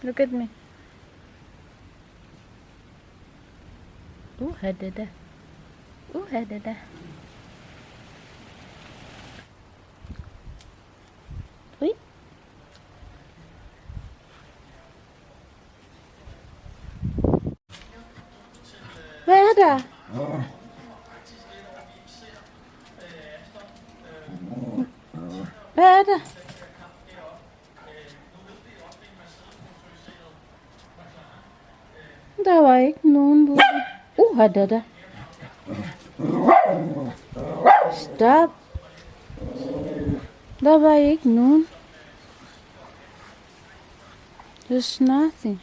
Look at me. Hadada. Hadada. Ui. Hvad er der? Hvad er der? Der var ikke nogen burde. Hadada. Stop. Der var ikke nogen. There's nothing.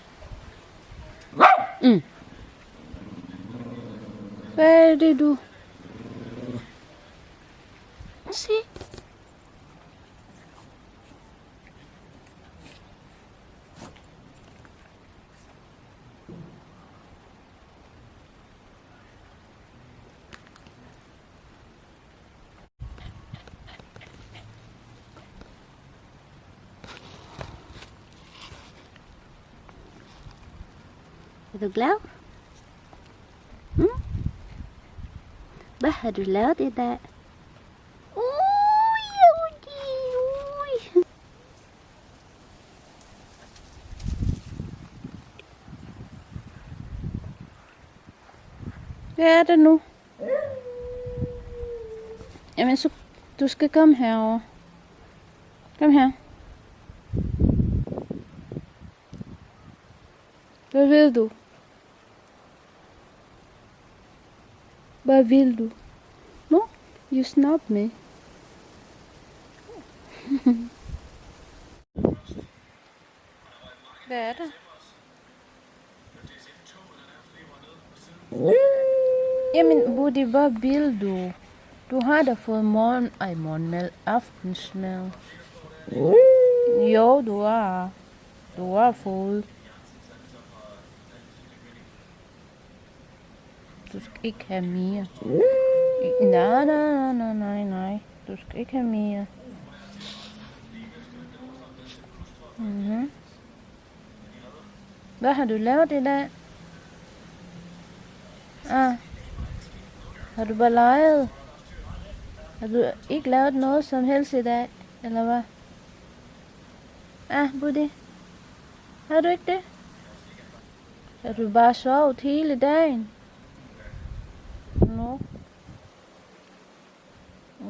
Hvad er det, du? Se. Er du glad? Hvad har du lavet i dag? Hvad er det nu? Jamen så, du skal komme herover. Kom her. Hvad vil du? Hvad vil du? No, you snap me. Hvad er det? Jamen, Buddy, hvad vil du? Du har da fået morgenmad, aftensmad. Jo, du har fået. Du skal ikke have mere. Nej. Du skal ikke have mere. Hvad har du lavet i dag? Har du bare leget? Har du ikke lavet noget som helst i dag? Eller hvad? Buddy. Har du ikke det? Har du bare sovet hele dagen? No.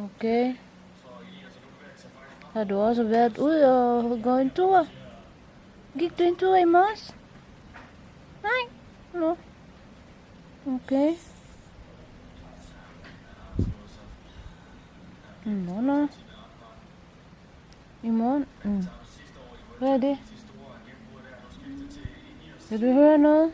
Okay. Har du også været ude og gå en tur? Gik du en tur i morges? Nej. No. Okay. No. I morgen? Hvad er det? Kan du høre noget?